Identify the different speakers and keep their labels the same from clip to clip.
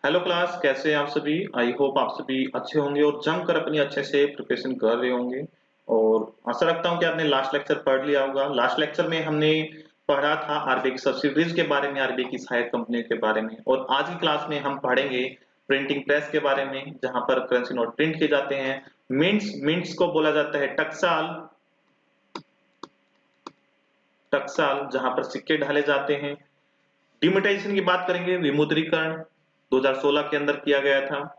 Speaker 1: Hello class, कैसे हैं आप सभी। आई होप आप सभी अच्छे होंगे और जमकर अपनी अच्छे से प्रिपरेशन कर रहे होंगे। और आशा रखता हूं कि आपने लास्ट लेक्चर पढ़ लिया होगा। लास्ट लेक्चर में हमने पढ़ा था आरबीआई की सब्सिडीज के बारे में, आरबीआई की सहायक कंपनियों के बारे में। और आज की क्लास में हम पढ़ेंगे प्रिंटिंग प्रेस के बारे में, जहां पर करेंसी नोट प्रिंट किए जाते हैं। मिंट्स मिंट्स को बोला जाता है टकसाल, टकसाल जहां पर सिक्के ढाले जाते हैं। डिमोनेटाइजेशन की बात करेंगे, विमुद्रीकरण 2016 के अंदर किया गया था,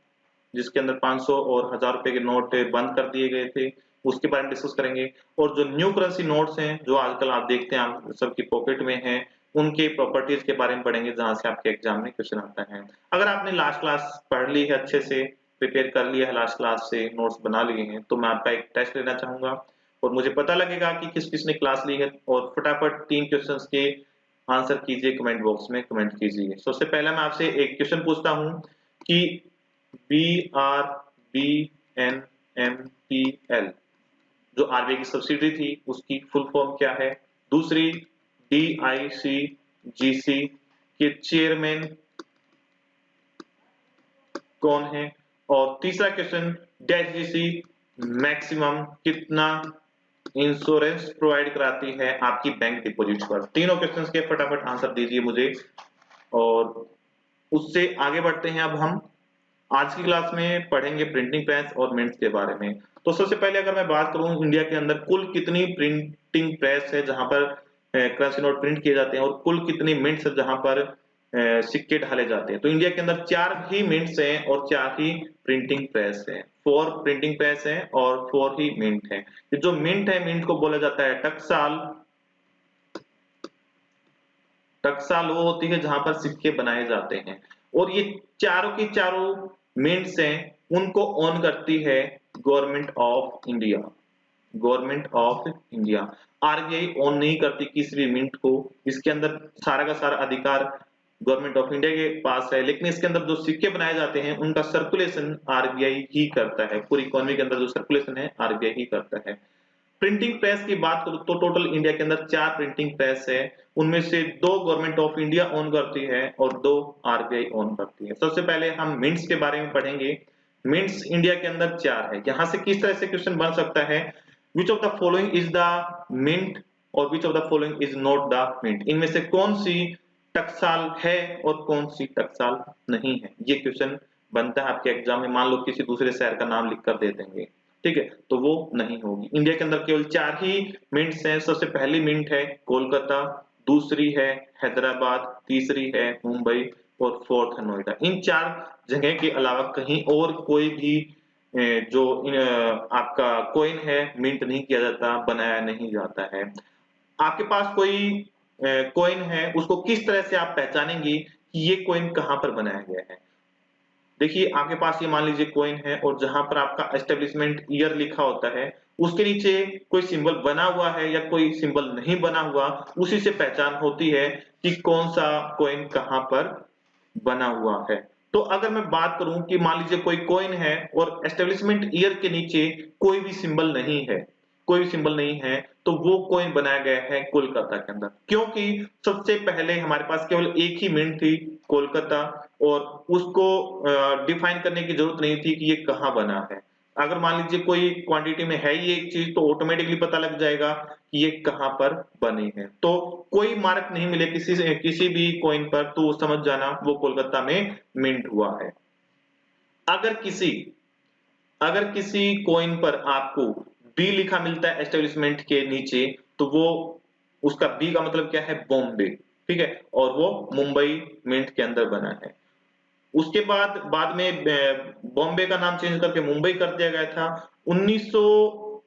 Speaker 1: जिसके अंदर 500 और 1000 रुपए के नोट बंद कर दिए गए थे। उसके बारे में डिस्कस करेंगे। और जो न्यू करेंसी नोट्स हैं, जो आजकल आप देखते हैं आप सबकी पॉकेट में हैं, उनके प्रॉपर्टीज के बारे में पढ़ेंगे, जहां से आपके एग्जाम में क्वेश्चन आता है। अगर आपने लास्ट क्लास पढ़ ली है, अच्छे से प्रिपेयर कर लिया है, लास्ट क्लास से नोट्स बना लिए हैं, तो मैं आपका एक टेस्ट लेना चाहूंगा और मुझे पता लगेगा कि किस किसने क्लास ली है। और फटाफट 3 क्वेश्चंस के आंसर कीजिए, कमेंट बॉक्स में कमेंट कीजिए। सबसे पहले मैं आपसे एक क्वेश्चन पूछता हूं कि BRBNMPL जो आरबीआई की सब्सिडी थी, उसकी फुल फॉर्म क्या है। दूसरी, DICGC के चेयरमैन कौन है। और तीसरा क्वेश्चन, DICGC मैक्सिमम कितना इंश्योरेंस प्रोवाइड कराती है आपकी बैंक डिपॉजिट पर। तीनों क्वेश्चंस के फटाफट आंसर दीजिए मुझे। और उससे आगे बढ़ते हैं। अब हम आज की क्लास में पढ़ेंगे प्रिंटिंग प्रेस और मिंट्स के बारे में। तो सबसे पहले अगर मैं बात करूं, इंडिया के अंदर कुल कितनी प्रिंटिंग प्रेस है जहां पर करेंसी नोट प्रिंट किए जाते हैं, और कुल कितनी मिंट्स है जहां पर सिक्के ढाले जाते हैं। तो इंडिया के अंदर 4 ही मिंट्स हैं और 4 ही प्रिंटिंग प्रेस हैं। 4 प्रिंटिंग प्रेस हैं और 4 ही मिंट हैं। ये जो मिंट है, मिंट को बोला जाता है टकसाल। टकसाल वो होती है जहां पर सिक्के बनाए जाते हैं। और ये चारों की चारों मिंट्स हैं, उनको ओन करती है government of India. Government of India. RBI own नहीं करती किसी भी मिंट को। इसके अंदर सारा का सारा अधिकार गवर्नमेंट ऑफ इंडिया के पास है, लेकिन इसके अंदर जो सिक्के बनाए जाते हैं उनका सर्कुलेशन आरबीआई ही करता है। पूरी इकोनॉमी के अंदर जो सर्कुलेशन है आरबीआई ही करता है। प्रिंटिंग प्रेस की बात करूं तो टोटल इंडिया के अंदर 4 प्रिंटिंग प्रेस है। उनमें से 2 गवर्नमेंट ऑफ इंडिया ओन करती है और 2 आरबीआई ओन करती है। सबसे पहले हम मिंट्स के बारे में पढ़ेंगे। मिंट्स इंडिया के अंदर 4 है। यहां से किस तरह से क्वेश्चन बन सकता है, which of the following is the mint or which of the following is not the mint. इनमें से कौन सी टकसाल है और कौन सी टकसाल नहीं है, ये क्वेश्चन बनता है आपके एग्जाम में। मान लो किसी दूसरे शहर का नाम लिख कर दे देंगे, ठीक है, तो वो नहीं होगी। इंडिया के अंदर केवल 4 ही मिंट्स हैं। सबसे पहली मिंट है कोलकाता, दूसरी है हैदराबाद, तीसरी है मुंबई और फोर्थ है नोएडा। इन 4 जगह के अलावा कहीं और कोई भी जो आपका कॉइन है मिंट नहीं किया जाता, बनाया नहीं जाता है। आपके पास कोई कॉइन है, उसको किस तरह से आप पहचानेंगे कि ये कॉइन कहां पर बनाया गया है। देखिए, आपके पास ये मान लीजिए कॉइन है और जहां पर आपका एस्टेब्लिशमेंट ईयर लिखा होता है, उसके नीचे कोई सिंबल बना हुआ है या कोई सिंबल नहीं बना हुआ, उसी से पहचान होती है कि कौन सा कॉइन कहां पर बना हुआ है। तो अगर मैं बात करूं कि मान लीजिए कोई कॉइन है और एस्टेब्लिशमेंट ईयर के नीचे कोई भी सिंबल नहीं है, कोई भी सिंबल नहीं है, तो वो कॉइन बनाया गया है कोलकाता के अंदर। क्योंकि सबसे पहले हमारे पास केवल एक ही मिंट थी, कोलकाता, और उसको डिफाइन करने की जरूरत नहीं थी कि ये कहाँ बना है। अगर मान लीजिए कोई क्वांटिटी में है ये एक चीज, तो ऑटोमेटिकली पता लग जाएगा कि ये कहाँ पर बनी है। तो कोई मार्क नहीं मिले किसी भी कॉइन पर, तो समझ जाना वो कोलकाता में मिंट हुआ है। अगर किसी अगर किसी कॉइन पर आपको बी लिखा मिलता है एस्टेब्लिशमेंट के नीचे, तो वो उसका बी का मतलब क्या है, बॉम्बे, ठीक है, और वो मुंबई मिंट के अंदर बना है। उसके बाद बाद में बॉम्बे का नाम चेंज करके मुंबई कर दिया गया था। 1900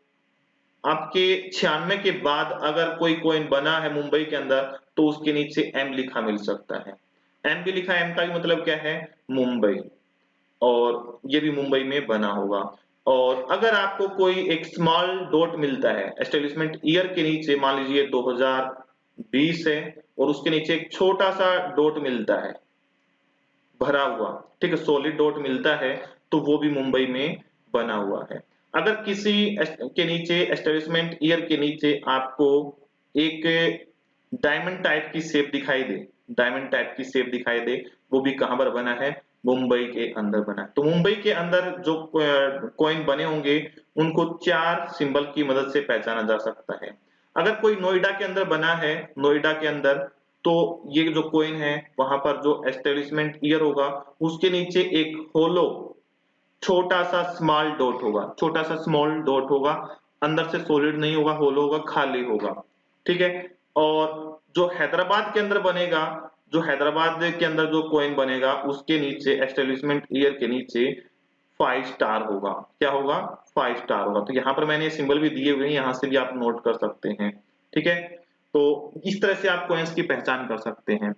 Speaker 1: आपके 96 के बाद अगर कोई कॉइन बना है मुंबई के अंदर, तो उसके नीचे एम लिखा मिल सकता है। एम भी लिखा है, एम का भी मतलब क्या है, मुंबई, और ये भी मुंबई में बना होगा। और अगर आपको कोई एक स्मॉल डॉट मिलता है एस्टेब्लिशमेंट ईयर के नीचे, मान लीजिए 2020 है, और उसके नीचे एक छोटा सा डॉट मिलता है भरा हुआ, ठीक है, सॉलिड डॉट मिलता है, तो वो भी मुंबई में बना हुआ है। अगर किसी के नीचे एस्टेब्लिशमेंट ईयर के नीचे आपको एक डायमंड टाइप की शेप दिखाई दे, डायमंड टाइप की शेप दिखाई दे, वो भी कहां पर बना है, मुंबई के अंदर बना है। तो मुंबई के अंदर जो कॉइन बने होंगे उनको 4 सिंबल की मदद से पहचाना जा सकता है। अगर कोई नोएडा के अंदर बना है, नोएडा के अंदर, तो ये जो कॉइन है वहां पर जो एस्टेब्लिशमेंट ईयर होगा उसके नीचे एक होलो छोटा सा स्मॉल डॉट होगा, छोटा सा स्मॉल डॉट होगा, अंदर से सॉलिड नहीं होगा, होलो होगा, खाली होगा। ठीक है। और जो हैदराबाद के अंदर बनेगा, जो हैदराबाद के अंदर जो कॉइन बनेगा उसके नीचे एस्टेब्लिशमेंट ईयर के नीचे 5 स्टार होगा। क्या होगा? 5 स्टार होगा। तो यहाँ पर मैंने सिंबल भी दिए हुए हैं, यहाँ से भी आप नोट कर सकते हैं। ठीक है। तो इस तरह से आप कॉइन्स की पहचान कर सकते हैं।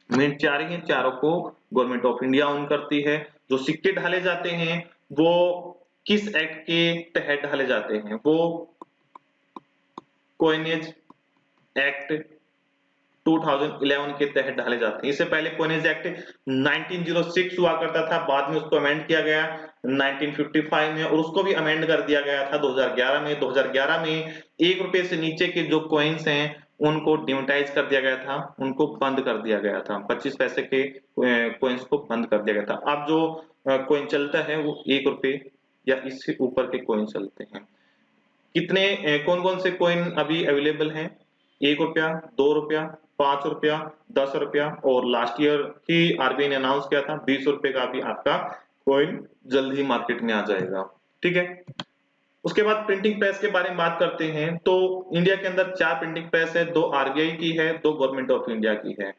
Speaker 1: मेन 4 ही हैं, चारों को गवर्नमेंट ऑफ इंडिया ओन करती है। जो सिक्के ढाले जाते हैं वो किस एक्ट के तहत ढाले जाते हैं? वो कॉइनेज एक्ट 2011 के तहत ढाले जाते हैं। इससे पहले कॉइनेज एक्ट 1906 हुआ करता था, बाद में उसको अमेंड किया गया 1955 में, और उसको भी अमेंड कर दिया गया था 2011 में। 2011 में 1 रुपए से नीचे के जो कॉइन्स हैं उनको डिमोनेटाइज कर दिया गया था, उनको बंद कर दिया गया था। 25 पैसे के कॉइन्स को बंद कर दिया गया था। अब जो कॉइन चलता है वो 1 रुपए या इससे ऊपर के कॉइन चलते हैं। कितने कौन कौन से कॉइन अभी अवेलेबल हैं? 1 रुपया, 2 रुपया, 5 रुपया, 10 रुपया, और लास्ट ईयर ही आरबीआई ने अनाउंस किया था 20 रुपए का भी आपका कॉइन जल्द ही मार्केट में आ जाएगा। ठीक है। उसके बाद प्रिंटिंग प्रेस के बारे में बात करते हैं। तो इंडिया के अंदर 4 प्रिंटिंग प्रेस है, 2 आरबीआई की है, 2 गवर्नमेंट ऑफ इंडिया की है।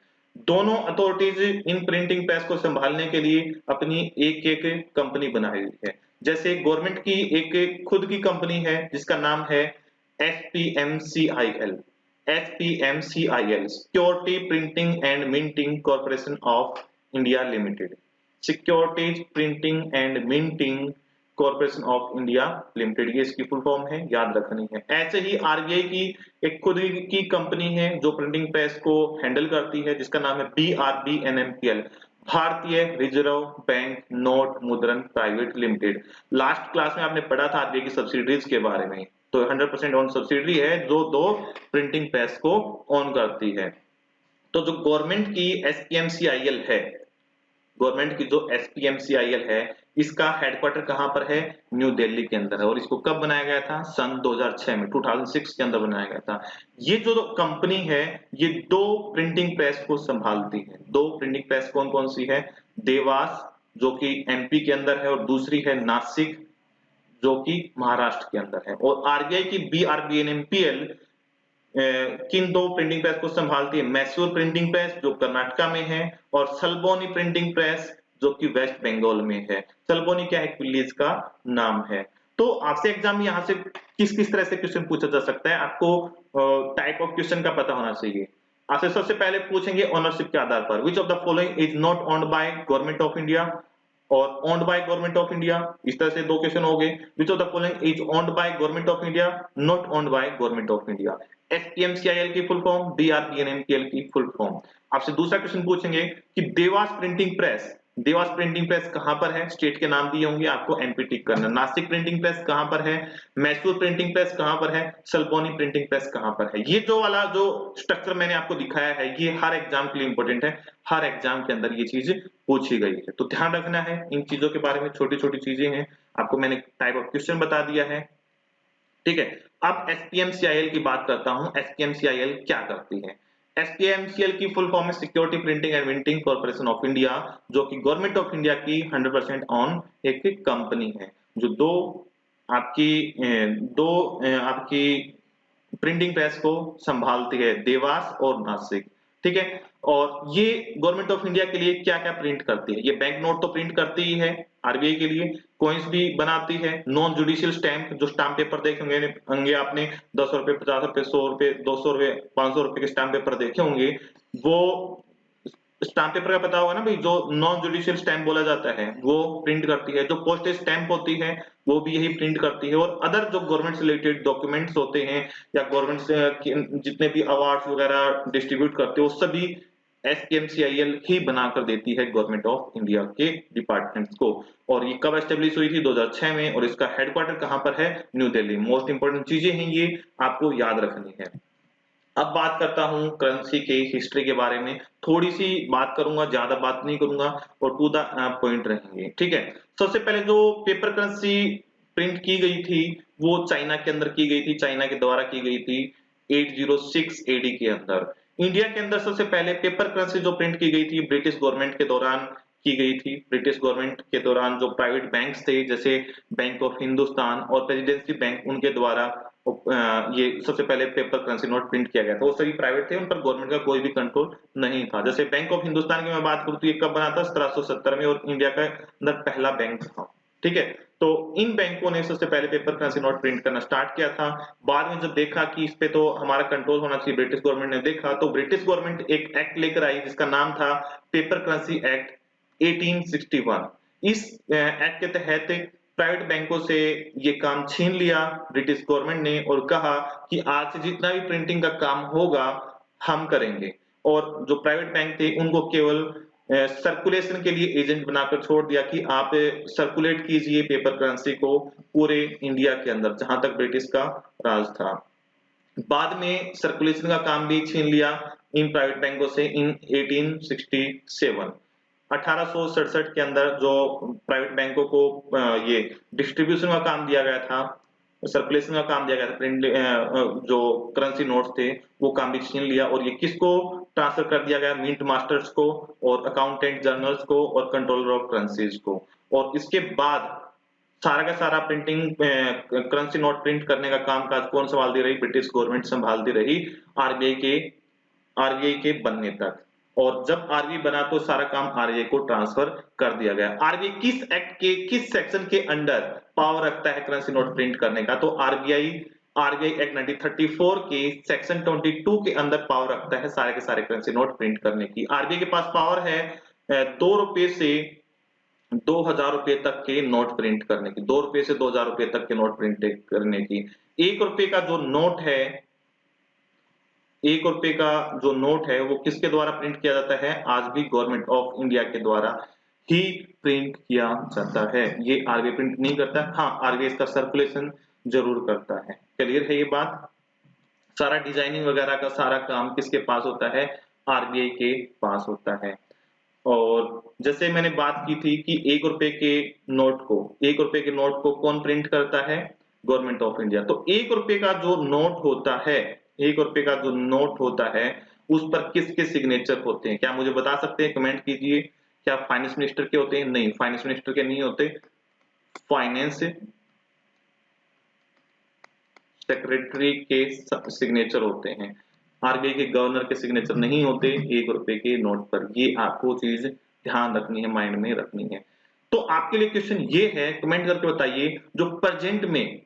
Speaker 1: दोनों अथॉरिटीज इन प्रिंटिंग प्रेस को संभालने के लिए अपनी एक एक कंपनी बनाई हुई है। जैसे गवर्नमेंट की एक खुद की कंपनी है जिसका नाम है SPMCIL. SPMCIL, Security Printing and Minting Corporation of India Limited. Securities Printing and Minting Corporation of India Limited, ये इसकी फुल फॉर्म है, याद रखनी है। ऐसे ही आरबीआई की एक खुद की कंपनी है जो प्रिंटिंग प्रेस को हैंडल करती है, जिसका नाम है बीआरबीएनएमपीएल, भारतीय रिजर्व बैंक नोट मुद्रण प्राइवेट लिमिटेड। लास्ट क्लास में आपने पढ़ा था आरबीआई की सब्सिडीज के बारे में। तो 100% ऑन सब्सिडरी है जो 2 प्रिंटिंग प्रेस को ऑन करती है। तो जो गवर्नमेंट की एसपीएमसीआईएल है, गवर्नमेंट की जो एसपीएमसीआईएल है, इसका हेडक्वार्टर कहां पर है? न्यू दिल्ली के अंदर है। और इसको कब बनाया गया था? सन 2006 में, 2006 के अंदर बनाया गया था। ये जो कंपनी है ये 2 प्रिंटिंग प्रेस को संभालती है। 2 प्रिंटिंग प्रेस कौन कौन सी है? देवास जो कि एमपी के अंदर है, और दूसरी है नासिक जो कि महाराष्ट्र के अंदर है। और आरबीआई की बीआरबीएनएमपीएल किन 2 प्रिंटिंग प्रेस को संभालती है? मैसूर प्रिंटिंग प्रेस जो कर्नाटका में है, और सल्बोनी प्रिंटिंग प्रेस जो कि वेस्ट बंगाल में है। सल्बोनी क्या है? एक विलेज का नाम है। तो आपसे एग्जाम में यहाँ से किस किस तरह से क्वेश्चन पूछा जा सकता है, आपको टाइप ऑफ क्वेश्चन का पता होना चाहिए। आपसे सबसे पहले पूछेंगे ओनरशिप के आधार पर, which of the following is not owned by government of India or owned by government of India. इस तरह से 2 क्वेश्चन हो गए। Which of the following is owned by government of India, not owned by government of India. SPMCIL की full form, बीआरबीएनएमपीएल की full form. आपसे दूसरा question पूछेंगे कि Dewas printing press, Dewas printing press कहां पर है? स्टेट के नाम दिए होंगे, आपको एमपी टिक करना। नासिक प्रिंटिंग प्रेस कहां पर है? मैसूर प्रिंटिंग प्रेस कहां पर है? सल्बोनी प्रिंटिंग प्रेस कहां पर है? ये जो वाला जो स्ट्रक्चर मैंने आपको दिखाया है ये हर एग्जाम के लिए इंपॉर्टेंट है, हर एग्जाम के अंदर ये चीज पूछी गई है। तो ध्यान रखना है इन चीजों के बारे में, छोटी छोटी चीजें हैं, आपको मैंने टाइप ऑफ क्वेश्चन बता दिया है। ठीक है। अब एसपीएमसीआईएल की बात करता हूं। एसपीएमसीआईएल क्या करती है? एसपीएमसीएल की फुल फॉर्म है security Printing and Minting Corporation of India, जो कि गवर्नमेंट ऑफ इंडिया की 100% ऑन एक कंपनी है, जो आपकी प्रिंटिंग प्रेस को संभालती है, देवास और नासिक। ठीक है। और ये गवर्नमेंट ऑफ इंडिया के लिए क्या क्या प्रिंट करती है? ये बैंक नोट तो प्रिंट करती ही है आरबीआई के लिए, कॉइन्स भी बनाती है, नॉन जुडिशियल स्टैंप, जो स्टाम्प पेपर देखे होंगे आपने, 10 रुपए, 50 रुपए, 100 रुपए, 200 रुपए, 500 रुपए के स्टाम्प पेपर देखे होंगे। वो स्टाम्प पेपर का पता होगा ना भाई, जो नॉन जुडिशियल स्टैंप बोला जाता है वो प्रिंट करती है। जो पोस्टेज स्टैंप होती है वो भी यही प्रिंट करती है। और अदर जो गवर्नमेंट से रिलेटेड डॉक्यूमेंट्स होते हैं या गवर्नमेंट से जितने भी अवार्ड्स वगैरह डिस्ट्रीब्यूट करते हैं वो सभी एसपीएमसीआईएल ही बनाकर देती है गवर्नमेंट ऑफ इंडिया के डिपार्टमेंट्स को। और ये कब एस्टेब्लिश हुई थी? 2006 में। और इसका हेडक्वार्टर कहां पर है? न्यू दिल्ली। मोस्ट इंपोर्टेंट चीजें हैं ये, आपको याद रखनी है। अब बात करता हूँ करेंसी के हिस्ट्री के बारे में, थोड़ी सी बात करूंगा, ज्यादा बात नहीं करूंगा और टू द पॉइंट रहेंगे, ठीक है। सबसे पहले जो पेपर करेंसी प्रिंट की गई थी वो चाइना के अंदर की गई थी, चाइना के द्वारा की गई थी 806 एडी के अंदर। इंडिया के अंदर सबसे पहले पेपर करेंसी जो प्रिंट की गई थी ब्रिटिश गवर्नमेंट के दौरान की गई थी। ब्रिटिश गवर्नमेंट के दौरान जो प्राइवेट बैंक्स थे जैसे बैंक ऑफ हिंदुस्तान और प्रेसिडेंसी बैंक, उनके द्वारा ये सबसे पहले पेपर करेंसी नोट प्रिंट किया गया था। वो सभी प्राइवेट थे, उन पर गवर्नमेंट का कोई भी कंट्रोल नहीं था। जैसे बैंक ऑफ हिंदुस्तान की मैं बात करूं तो ये कब बना था, 1770 में, और इंडिया का अंदर पहला बैंक था, ठीक है। तो इन बैंकों ने सबसे पहले पेपर करेंसी नोट प्रिंट करना स्टार्ट किया था। बाद में जब देखा कि इस पे तो हमारा कंट्रोल होना चाहिए, ब्रिटिश गवर्नमेंट ने देखा, तो ब्रिटिश गवर्नमेंट एक एक्ट लेकर आई जिसका नाम था पेपर करेंसी एक्ट 1861। इस एक्ट के तहत प्राइवेट बैंकों से ये काम छीन लिया ब्रिटिश गवर्नमेंट ने और कहा कि आज से जितना भी प्रिंटिंग का काम होगा हम करेंगे। और जो प्राइवेट बैंक थे उनको केवल सर्कुलेशन के लिए एजेंट बनाकर छोड़ दिया कि आप सर्कुलेट कीजिए पेपर करेंसी को पूरे इंडिया के अंदर, जहां तक ब्रिटिश का राज था। बाद में सर्कुलेशन का काम भी छीन लिया इन प्राइवेट बैंकों से इन 1867। 1867 के अंदर जो प्राइवेट बैंकों को ये डिस्ट्रीब्यूशन का काम दिया गया था, सर्कुलेशन का काम दिया गया था, प्रिंट जो करेंसी नोट्स थे वो काम भी छीन लिया। और ये किसको ट्रांसफर कर दिया गया, मिंट मास्टर्स को और अकाउंटेंट जनरल्स को और कंट्रोलर ऑफ करेंसीज को। और इसके बाद सारा का सारा प्रिंटिंग करेंसी नोट प्रिंट करने का काम काज कौन संभालती रही, ब्रिटिश गवर्नमेंट संभालती रही, आरबीआई के आरबीआई के बनने तक। और जब आरबीआई बना तो सारा काम आरबीआई को ट्रांसफर कर दिया गया। आरबीआई किस एक्ट के किस सेक्शन के अंडर पावर रखता है करेंसी नोट प्रिंट करने का, तो आरबीआई आरबीआई एक्ट 1934 के सेक्शन 22 के अंदर पावर रखता है सारे के सारे करेंसी नोट प्रिंट करने की। आरबीआई के पास पावर है 2 रुपए से 2000 रुपए तक के नोट प्रिंट करने की, 2 रुपए से 2000 रुपए तक के नोट प्रिंट करने की। 1 रुपए का जो नोट है, 1 रुपए का जो नोट है वो किसके द्वारा प्रिंट किया जाता है, आज भी गवर्नमेंट ऑफ इंडिया के द्वारा ही प्रिंट किया जाता है। ये आरबीआई प्रिंट नहीं करता, हाँ आरबीआई इसका सर्कुलेशन जरूर करता है। क्लियर है ये बात। सारा डिजाइनिंग वगैरह का सारा काम किसके पास होता है, आरबीआई के पास होता है। और जैसे मैंने बात की थी कि 1 रुपए के नोट को, 1 रुपए के नोट को कौन प्रिंट करता है, गवर्नमेंट ऑफ इंडिया। तो 1 रुपए का जो नोट होता है, 1 रुपए का जो नोट होता है उस पर किसके सिग्नेचर होते हैं, क्या मुझे बता सकते हैं, कमेंट कीजिए। क्या फाइनेंस मिनिस्टर के होते हैं, नहीं फाइनेंस मिनिस्टर के नहीं होते, फाइनेंस सेक्रेटरी के सिग्नेचर होते हैं। आरबीआई के गवर्नर के सिग्नेचर नहीं होते 1 रुपए के नोट पर। ये आपको चीज ध्यान रखनी है, माइंड में रखनी है। तो आपके लिए क्वेश्चन ये है, कमेंट करके बताइए, जो प्रेजेंट में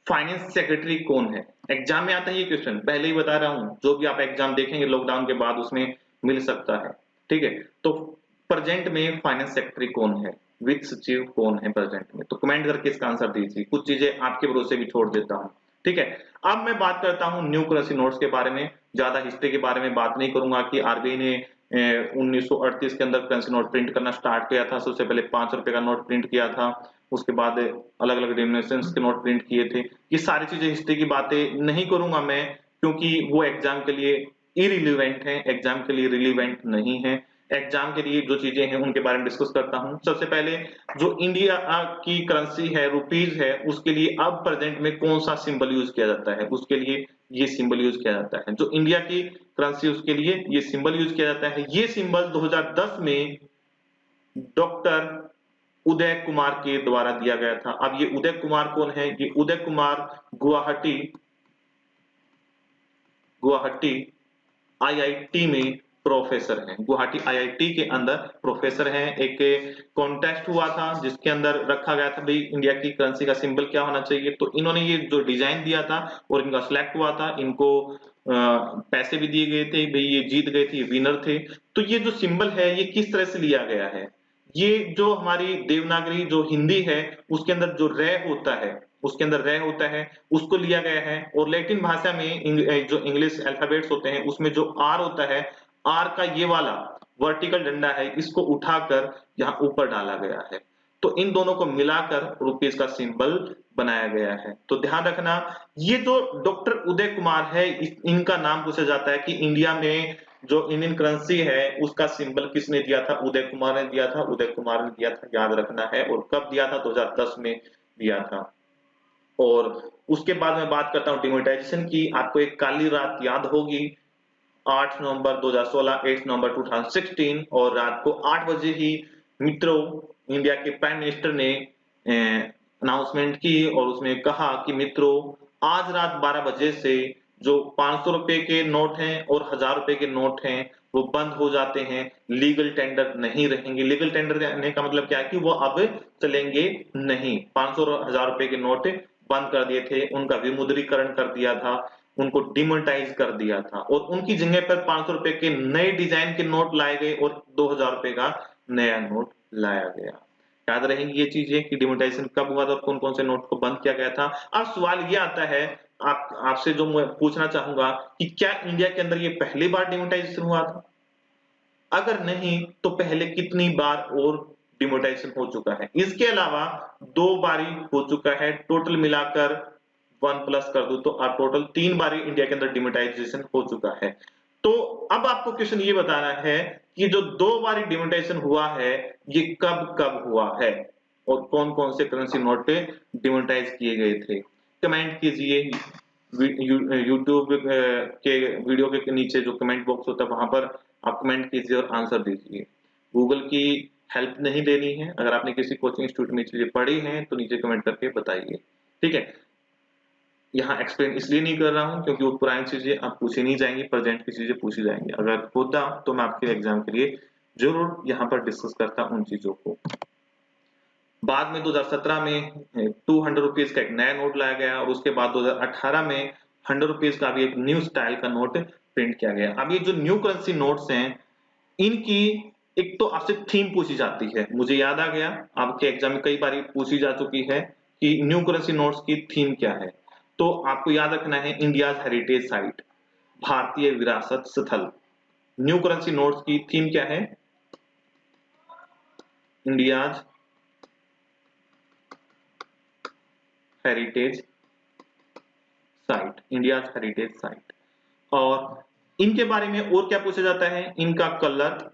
Speaker 1: फाइनेंस सेक्रेटरी कौन है। एग्जाम में आता है ये क्वेश्चन, पहले ही बता रहा हूं, जो भी आप एग्जाम देखेंगे लॉकडाउन के बाद उसमें मिल सकता है, ठीक है। तो प्रेजेंट में फाइनेंस सेक्रेटरी कौन है, वित्त सचिव कौन है प्रेजेंट में, तो कमेंट करके इसका आंसर दीजिए। कुछ चीजें आपके भरोसे भी छोड़ देता हूं, ठीक है। अब मैं बात करता हूं न्यू करेंसी नोट्स के बारे में। ज्यादा हिस्ट्री के बारे में बात नहीं करूंगा कि आरबीआई ने 1938 के अंदर करेंसी नोट प्रिंट करना स्टार्ट किया था। सबसे पहले 5 रुपए का नोट प्रिंट किया था, उसके बाद अलग अलग डिनोमिनेशंस के नोट प्रिंट किए थे। ये सारी चीजें हिस्ट्री की बातें नहीं करूंगा मैं, क्योंकि वो एग्जाम के लिए इरिलीवेंट है, एग्जाम के लिए रिलीवेंट नहीं है। एग्जाम के लिए जो चीजें हैं उनके बारे में डिस्कस करता हूं। सबसे पहले जो इंडिया की करेंसी है, रुपीज है, उसके लिए अब प्रेजेंट में कौन सा सिंबल यूज किया जाता है, उसके लिए ये सिंबल यूज किया जाता है। जो इंडिया की करेंसी उसके लिए ये सिंबल यूज किया जाता है। ये सिंबल 2010 में डॉक्टर उदय कुमार के द्वारा दिया गया था। अब ये उदय कुमार कौन है, ये उदय कुमार गुवाहाटी गुवाहाटी आईआईटी में प्रोफेसर हैं, गुवाहाटी आईआईटी के अंदर प्रोफेसर हैं। एक कॉन्टेस्ट हुआ था जिसके अंदर रखा गया था भाई इंडिया की करेंसी का सिंबल क्या होना चाहिए, तो इन्होंने ये जो डिजाइन दिया था और इनका सिलेक्ट हुआ था, इनको पैसे भी दिए गए थे भाई, ये जीत गए थे, विनर थे। तो ये जो सिंबल है ये किस तरह से लिया गया है, ये जो हमारी देवनागरी जो हिंदी है उसके अंदर जो रे होता है, उसके अंदर रे होता है उसको लिया गया है। और लैटिन भाषा में जो इंग्लिश अल्फाबेट्स होते हैं उसमें जो आर होता है, आर का ये वाला वर्टिकल डंडा है, इसको उठाकर यहाँ ऊपर डाला गया है। तो इन दोनों को मिलाकर रुपीस का सिंबल बनाया गया है। तो ध्यान रखना, ये जो डॉक्टर उदय कुमार है, इनका नाम पूछा जाता है कि इंडिया में जो इंडियन करेंसी है उसका सिंबल किसने दिया था? उदय कुमार ने दिया था, उदय कुमार ने दिया था, याद रखना है। और कब दिया था? 2010 में दिया था। और उसके बाद मैं बात करता हूं डिमोनेटाइजेशन की। आपको एक काली रात याद होगी, 8 नवंबर 2016, 8 नवंबर 2016, और रात को 8 बजे ही मित्रों इंडिया के प्राइम मिनिस्टर ने अनाउंसमेंट की और उसमें कहा कि मित्रों आज रात 12 बजे से जो 500 रुपए के नोट हैं और 1000 रुपए के नोट हैं वो बंद हो जाते हैं, लीगल टेंडर नहीं रहेंगे। लीगल टेंडर देने का मतलब क्या है कि वो अब चलेंगे नहीं। 500 और 1000 रुपए के नोट बंद कर दिए थे, उनका विमुद्रीकरण कर दिया था, उनको डिमोनेटाइज कर दिया था और उनकी जगह पर 500 रुपए के नए डिजाइन के नोट लाए गए और 2000 रुपए का नया नोट लाया गया। याद रहेंगी ये चीजें कि डिमोनेटाइजेशन कब हुआ था और कौन कौन से नोट को बंद किया गया था। अब सवाल ये आता है आपसे जो मैं पूछना चाहूंगा कि क्या इंडिया के अंदर ये पहली बार डिमोनेटाइजेशन हुआ था? अगर नहीं तो पहले कितनी बार और डिमोनेटाइजेशन हो चुका है? इसके अलावा 2 बारी हो चुका है, टोटल मिलाकर 1 प्लस कर दूं तो टोटल 3 बारी इंडिया के अंदर डिमोनेटाइजेशन हो चुका है। तो अब आपको क्वेश्चन ये बताना है कि जो 2 बारी डिमोनेटाइजेशन हुआ है ये कब कब हुआ है और कौन कौन से करेंसी नोट पे डिमोनेटाइज किए गए थे? कमेंट कीजिए। यूट्यूब के वीडियो के नीचे जो कमेंट बॉक्स होता है वहां पर आप कमेंट कीजिए और आंसर दीजिए। गूगल की हेल्प नहीं लेनी है। अगर आपने किसी कोचिंग इंस्टीट्यूट में चीजें पढ़ी हैं तो नीचे कमेंट करके बताइए, ठीक है। यहाँ एक्सप्लेन इसलिए नहीं कर रहा हूँ क्योंकि वो पुरानी चीजें अब पूछी नहीं जाएंगी, प्रेजेंट की चीजें पूछी जाएंगी। अगर होता तो मैं आपके एग्जाम के लिए जरूर यहाँ पर डिस्कस करता उन चीजों को। बाद में 2017 में 200 रुपीज का एक नया नोट लाया गया और उसके बाद 2018 में 100 रुपीज का भी एक न्यू स्टाइल का नोट प्रिंट किया गया। अब ये जो न्यू करेंसी नोट्स हैं इनकी एक तो आपसे थीम पूछी जाती है। मुझे याद आ गया, आपके एग्जाम में कई बार पूछी जा चुकी है कि न्यू करेंसी नोट्स की थीम क्या है। तो आपको याद रखना है इंडिया हेरिटेज साइट, भारतीय विरासत स्थल। न्यू करेंसी नोट्स की थीम क्या है? India heritage site, India heritage site. और इनके बारे में और क्या पूछा जाता है? इनका कलर,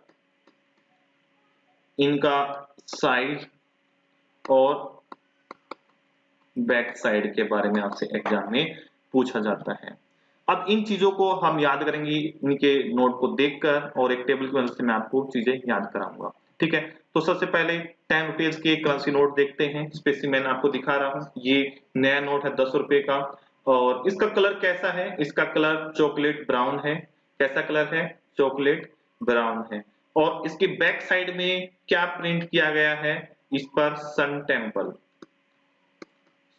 Speaker 1: इनका साइज और बैक साइड के बारे में आपसे एग्जाम में पूछा जाता है। अब इन चीजों को हम याद करेंगे इनके नोट को देखकर और एक टेबल की मदद से मैं आपको चीजें याद कराऊंगा, ठीक है। तो सबसे पहले 10 रुपीज के करेंसी नोट देखते हैं। स्पेसिमेन आपको दिखा रहा हूं, ये नया नोट है 10 रुपए का और इसका कलर कैसा है? इसका कलर चॉकलेट ब्राउन है। कैसा कलर है? चॉकलेट ब्राउन है। और इसके बैक साइड में क्या प्रिंट किया गया है? इस पर sun temple,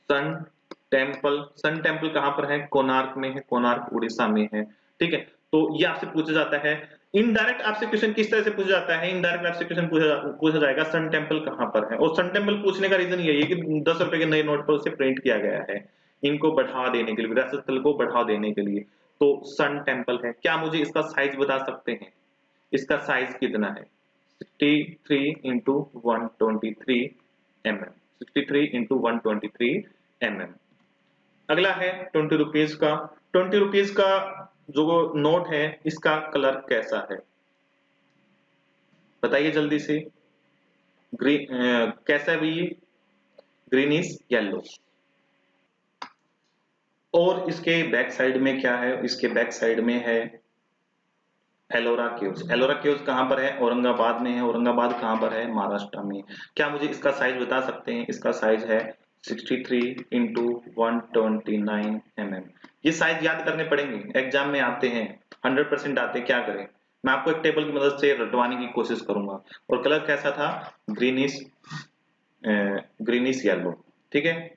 Speaker 1: sun temple. Sun temple कहां पर है? कोणार्क में है, कोणार्क उड़ीसा में है, ठीक है। तो ये आपसे पूछा जाता है। इनडायरेक्ट आपसे क्वेश्चन किस तरह से पूछा जाता है? इनडायरेक्ट आपसे क्वेश्चन पूछा जाएगा सन टेम्पल कहां पर है। और सन टेम्पल पूछने का रीजन यही है कि 10 रुपए के नए नोट पर उसे प्रिंट किया गया है, इनको बढ़ावा देने के लिए, विरासत स्थल को बढ़ावा देने के लिए। तो सन टेम्पल है। क्या मुझे इसका साइज बता सकते हैं? इसका साइज कितना है? 63 इंटू 123 mm, 63 इंटू 123 mm। अगला है 20 रुपीज का। 20 रुपीज का जो नोट है इसका कलर कैसा है? बताइए जल्दी से। कैसा है भैया? Greenish yellow. और इसके बैक साइड में क्या है? इसके बैक साइड में है एलोरा केव्स। एलोरा केव्स कहां पर है? औरंगाबाद में है। औरंगाबाद कहां पर है? महाराष्ट्र में। क्या मुझे इसका साइज बता सकते हैं? इसका साइज है 63 इंटू 129 mm। ये साइज याद करने पड़ेंगे, एग्जाम में आते हैं, 100% आते हैं। क्या करें, मैं आपको एक टेबल की मदद से रटवाने की कोशिश करूंगा। और कलर कैसा था? ग्रीनिश, ग्रीनिश येलो, ठीक है।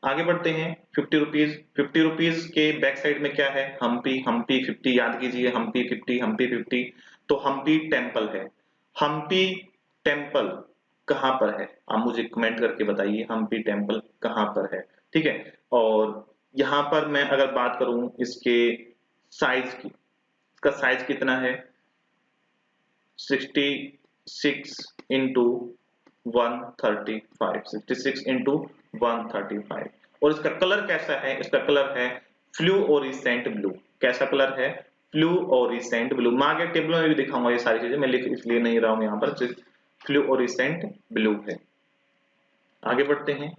Speaker 1: आगे बढ़ते हैं। 50 रुपीज। 50 रुपीज के बैक साइड में क्या है? हम्पी, हम्पी 50 याद कीजिए, हम्पी 50, हम्पी 50। तो हम्पी टेम्पल है। हम्पी टेम्पल कहां पर है? आप मुझे कमेंट करके बताइए हम्पी टेम्पल कहां पर है, ठीक है। और यहां पर मैं अगर बात करूं इसके साइज की, इसका साइज कितना है? 66 इंटू 135, 66 into 135। और इसका कलर कैसा है? इसका कलर है फ्लूओरेसेंट ब्लू। कैसा कलर है? फ्लूओरेसेंट ब्लू। मैं आगे टेबल में भी दिखाऊंगा ये सारी चीजें, मैं लिख इसलिए नहीं रहा हूं यहाँ पर, सिर्फ फ्लूओरेसेंट ब्लू है। आगे बढ़ते हैं।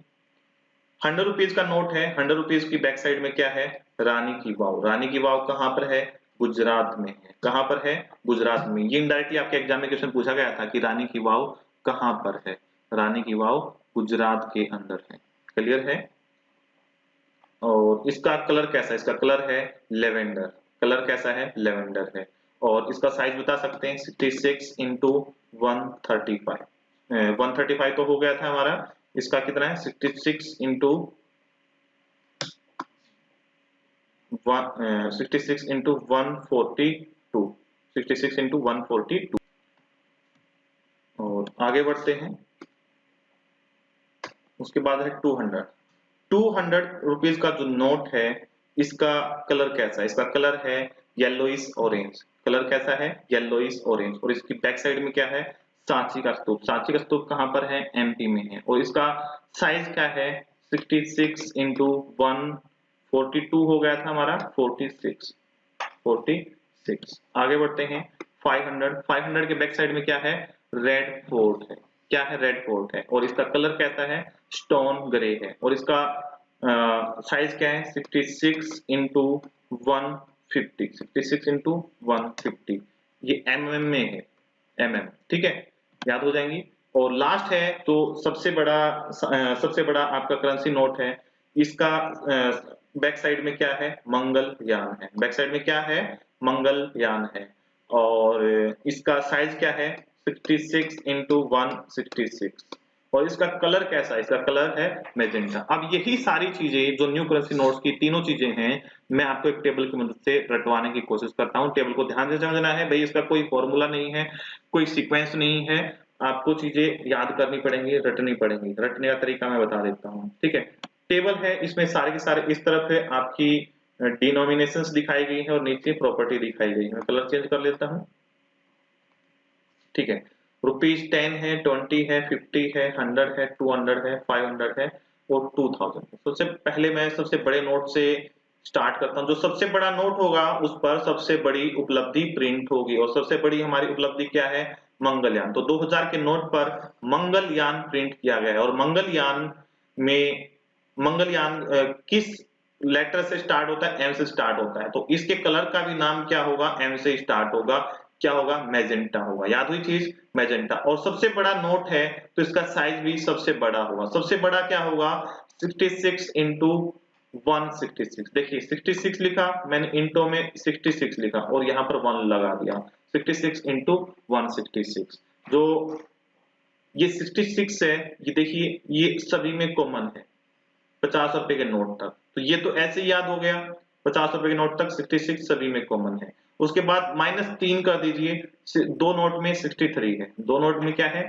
Speaker 1: 100 रुपीज का नोट है। 100 रुपीज की बैक साइड में क्या है? रानी की वाव। रानी की वाव कहां पर है? गुजरात में है। कहां पर है? गुजरात में। ये इनडायरेक्टली आपके एग्जाम में क्वेश्चन पूछा गया था कि रानी की वाव कहां पर है? रानी की वाव गुजरात के अंदर है। क्लियर है? और इसका कलर कैसा है? इसका कलर है लेवेंडर। कलर कैसा है? लेवेंडर है। और इसका साइज बता सकते हैं 66 इंटू 135। 135 तो हो गया था हमारा, इसका कितना है? 66 इंटू 66 इंटू 142। 66 इंटू 142। और आगे बढ़ते हैं। उसके बाद है 200। 200 रुपीज का जो नोट है, इसका कलर कैसा है? इसका कलर है येलोइश ऑरेंज। कलर कैसा है? Yellowish orange. और इसकी बैक साइड में क्या है? सांची का स्तूप। सांची का स्तूप कहां पर है? एमपी में है। और इसका साइज क्या है? 66 इंटू 142 हो गया था हमारा, 46। 46। आगे बढ़ते हैं। 500। 500 के बैक साइड में क्या है? रेड फोर्ट है। क्या है? रेड फोर्ट है। और इसका कलर कैसा है? स्टोन ग्रे है। और इसका साइज क्या है? 66 इंटू 150। 66 इंटू 150। ये एमएम में है। एमएम, ठीक है, याद हो जाएंगी। और लास्ट है तो सबसे बड़ा आपका करेंसी नोट है। इसका बैक साइड में क्या है? मंगलयान है। बैक साइड में क्या है? मंगलयान है। और इसका साइज क्या है? 66 इंटू 166। और इसका कलर कैसा है? इसका कलर है मैजेंटा। अब यही सारी चीजें जो न्यू करेंसी नोट्स की तीनों चीजें हैं, मैं आपको एक टेबल की मदद से रटवाने की कोशिश करता हूं। टेबल को ध्यान से समझना है भाई, इसका कोई फॉर्मूला नहीं है, कोई सीक्वेंस नहीं है, आपको चीजें याद करनी पड़ेंगी, रटनी पड़ेंगी। रटने का तरीका मैं बता देता हूँ, ठीक है। टेबल है, इसमें सारे के सारे इस तरफ है आपकी डिनोमिनेशंस दिखाई गई है और नीचे प्रॉपर्टी दिखाई गई है। मैं कलर चेंज कर लेता हूँ, ठीक है। ₹10 है, 20 है, 50 है, 100 है, 200 है, 500 है और 2000 है। सबसे पहले मैं सबसे बड़े नोट से स्टार्ट करता हूँ। जो सबसे बड़ा नोट होगा उस पर सबसे बड़ी उपलब्धि प्रिंट होगी। और सबसे बड़ी हमारी उपलब्धि क्या है? मंगलयान। तो 2000 के नोट पर मंगलयान प्रिंट किया गया है। और मंगलयान किस लेटर से स्टार्ट होता है? एम से स्टार्ट होता है। तो इसके कलर का भी नाम क्या होगा? एम से स्टार्ट होगा। क्या होगा? मैजेंटा होगा। याद हुई चीज? मैजेंटा। और सबसे बड़ा नोट है तो इसका साइज भी सबसे बड़ा होगा। सबसे बड़ा क्या होगा? 66 इंटू 166। देखिए 66 लिखा मैंने, इंटो में 66 लिखा और यहाँ पर 1 लगा दिया। 66 इंटू 166। जो ये 66 है, ये देखिए ये सभी में कॉमन है 50 रुपए के नोट तक। तो ये तो ऐसे ही याद हो गया, 50 रुपए के नोट तक 66 सभी में कॉमन है। उसके बाद -3 कर दीजिए। दो नोट में 63 है। दो नोट में क्या है?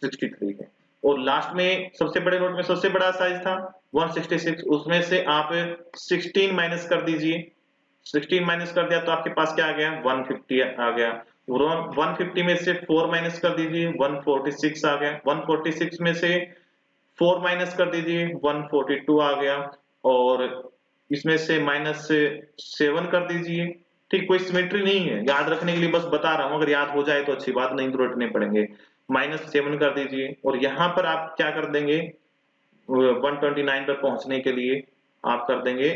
Speaker 1: 63 है। और लास्ट में सबसे बड़े नोट में सबसे बड़ा साइज था 166, उसमें से आप 16 माइनस कर दीजिए। 16 माइनस कर दिया तो आपके पास क्या आ गया? 150 आ गया। 150 में से 4 माइनस कर दीजिए, 146 आ गया। 146 में से 4 माइनस कर दीजिए, 142 आ गया। और इसमें से -7 कर दीजिए। ठीक, कोई सिमेट्री नहीं है, याद रखने के लिए बस बता रहा हूं। अगर याद हो जाए तो अच्छी बात, नहीं तो रटने पड़ेंगे। -7 कर दीजिए और यहां पर आप क्या कर देंगे? 129 पर पहुंचने के लिए आप कर देंगे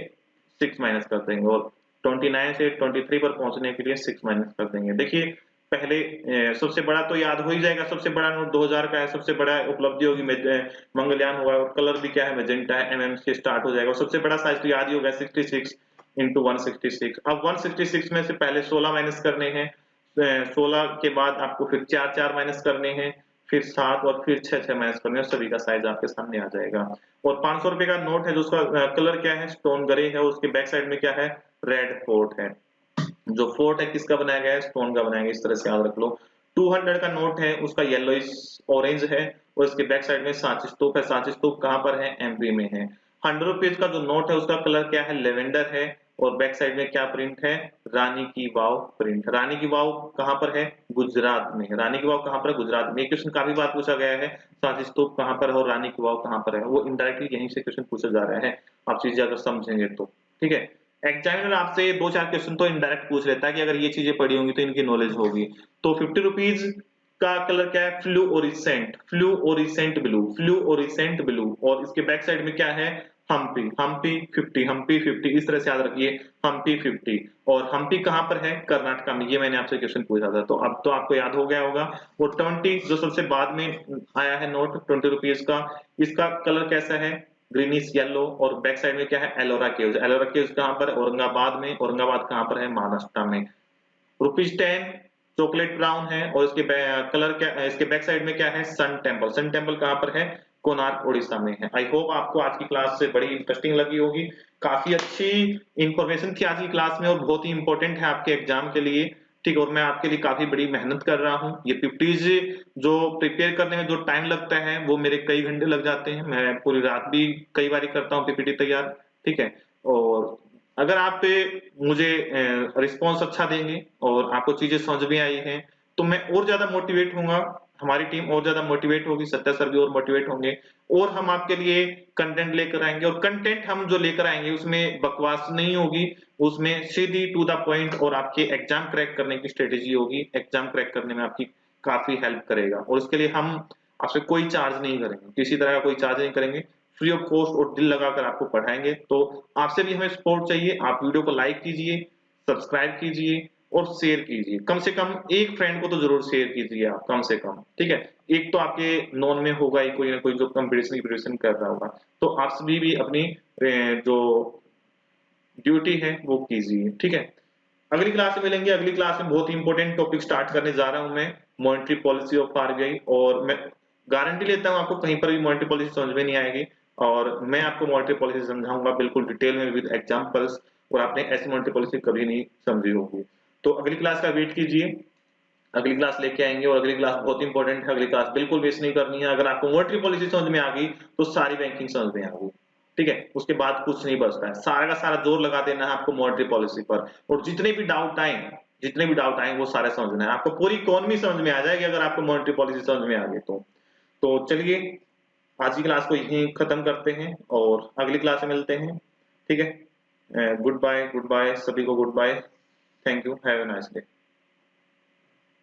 Speaker 1: 6 माइनस कर देंगे। और 29 से 23 पर पहुंचने के लिए 6 माइनस कर देंगे। देखिए पहले सबसे बड़ा तो याद हो ही जाएगा। सबसे बड़ा नोट 2000 का है, सबसे बड़ा उपलब्धि होगी मंगलयान होगा। और कलर भी क्या है? मैजेंटा है। एमएम से स्टार्ट हो जाएगा। और सबसे बड़ा साइज तो याद ही होगा 66 इंटू 166। अब 166 में से पहले 16 माइनस करने हैं। 16 के बाद आपको फिर 4 माइनस करने हैं, फिर 7 और फिर 6 माइनस करने हैं। सभी का साइज आपके सामने आ जाएगा। और 500 रुपए का नोट है जो उसका कलर क्या है? स्टोन ग्रे है। उसके बैक साइड में क्या है? रेड फोर्ट है। जो फोर्ट है किसका बनाया गया है? स्टोन का बनाया गया। इस तरह से याद रख लो। 200 का नोट है, उसका येलोइश ऑरेंज है और इसके बैक साइड में सांची स्तूप है। सांची स्तूप कहां पर है? एमपी में है। 100 रुपीज का जो नोट है उसका कलर क्या है? लेवेंडर है और बैक साइड में क्या प्रिंट है, रानी की वाव प्रिंट। रानी की वाव कहां पर है, गुजरात में। रानी की वाव कहां पर है, गुजरात में। ये क्वेश्चन काफी बार पूछा गया है, सांची स्तूप कहां पर है और रानी की वाव कहां पर है, वो इनडायरेक्टली यहीं से क्वेश्चन पूछा जा रहा है, आप चीजें अगर समझेंगे तो। ठीक है, एग्जामिनर आपसे 2-4 क्वेश्चन तो इनडायरेक्ट पूछ लेता है कि अगर ये चीजें पढ़ी होंगी तो इनकी नॉलेज होगी। तो 50 रुपीज का कलर क्या है, फ्लूओरिसेंट, फ्लूओरिसेंट ब्लू, फ्लूओरिसेंट ब्लू। और इसके बैक साइड में क्या है, हम्पी, हम्पी 50, हम्पी 50, इस तरह से याद रखिए, हम्पी 50। और हम्पी कहां पर है, कर्नाटका में। ये मैंने आपसे क्वेश्चन पूछा था, तो अब तो आपको याद हो गया होगा। वो 20 जो सबसे बाद में आया है नोट 20 रुपीज का, इसका कलर कैसा है, ग्रीनिश येलो। और बैक साइड में क्या है, एलोरा केव्स। एलोरा केव्स कहां पर, औरंगाबाद में। औरंगाबाद कहां पर है, महाराष्ट्र में। ₹10 चॉकलेट ब्राउन है। और इसके कलर क्या, इसके बैक साइड में क्या है, सन टेम्पल। सन टेम्पल कहां पर है, कोणार्क उड़ीसा में है। आई होप आपको आज की क्लास से बड़ी इंटरेस्टिंग लगी होगी, काफी अच्छी इंफॉर्मेशन थी आज की क्लास में और बहुत ही इंपॉर्टेंट है आपके एग्जाम के लिए। ठीक, और मैं आपके लिए काफी बड़ी मेहनत कर रहा हूँ। ये 50 जो प्रिपेयर करने में जो टाइम लगता है वो मेरे कई घंटे लग जाते हैं, मैं पूरी रात भी कई बार करता हूँ पीपीटी तैयार। ठीक है, और अगर आप मुझे रिस्पॉन्स अच्छा देंगे और आपको चीजें समझ में आई हैं तो मैं और ज्यादा मोटिवेट होऊंगा, हमारी टीम और ज्यादा मोटिवेट होगी, सत्या सर भी और मोटिवेट होंगे, और हम आपके लिए कंटेंट लेकर आएंगे। और कंटेंट हम जो लेकर आएंगे उसमें बकवास नहीं होगी, उसमें सीधी टू द पॉइंट और आपके एग्जाम क्रैक करने की स्ट्रेटेजी होगी। एग्जाम क्रैक करने में आपकी काफी हेल्प करेगा और उसके लिए हम आपसे कोई चार्ज नहीं करेंगे, किसी तरह का कोई चार्ज नहीं करेंगे, फ्री ऑफ कॉस्ट और दिल लगाकर आपको पढ़ाएंगे। तो आपसे भी हमें सपोर्ट चाहिए, आप वीडियो को लाइक कीजिए, सब्सक्राइब कीजिए और शेयर कीजिए। कम से कम एक फ्रेंड को तो जरूर शेयर कीजिए आप, कम से कम। ठीक है, एक तो आपके नॉन में होगा ही कोई ना कोई जो कंपटीशन की प्रिपरेशन कर रहा होगा, तो आप सभी भी अपनी जो ड्यूटी है वो कीजिए। ठीक है, अगली क्लास में मिलेंगे। अगली क्लास में बहुत ही इंपॉर्टेंट टॉपिक स्टार्ट करने जा रहा हूं मैं, मॉनेटरी पॉलिसी ऑफ आरबीआई। और मैं गारंटी लेता हूं आपको कहीं पर भी मॉनेटरी पॉलिसी समझ में नहीं आएगी, और मैं आपको मॉनेटरी पॉलिसी समझाऊंगा बिल्कुल डिटेल में विद एग्जांपल्स, और आपने ऐसी मॉनेटरी पॉलिसी कभी नहीं समझी होगी। तो अगली क्लास का वेट कीजिए, अगली क्लास लेके आएंगे, और अगली क्लास बहुत इंपॉर्टेंट है, अगली क्लास बिल्कुल वेस्ट नहीं करनी है। अगर आपको मॉनेटरी पॉलिसी समझ में आ गई तो सारी बैंकिंग समझ में आ गई। ठीक है, उसके बाद कुछ नहीं बचता है, सारा का सारा जोर लगा देना है आपको मॉनेटरी पॉलिसी पर, और जितने भी डाउट आए, जितने भी डाउट आए वो सारे समझना है आपको। पूरी इकोनॉमी समझ में आ जाएगी अगर आपको मॉनेटरी पॉलिसी समझ में आ गई तो चलिए आज की क्लास को यहीं खत्म करते हैं और अगली क्लास में मिलते हैं। ठीक है, गुड बाय, गुड बाय सभी को, good bye, thank you, have a nice day.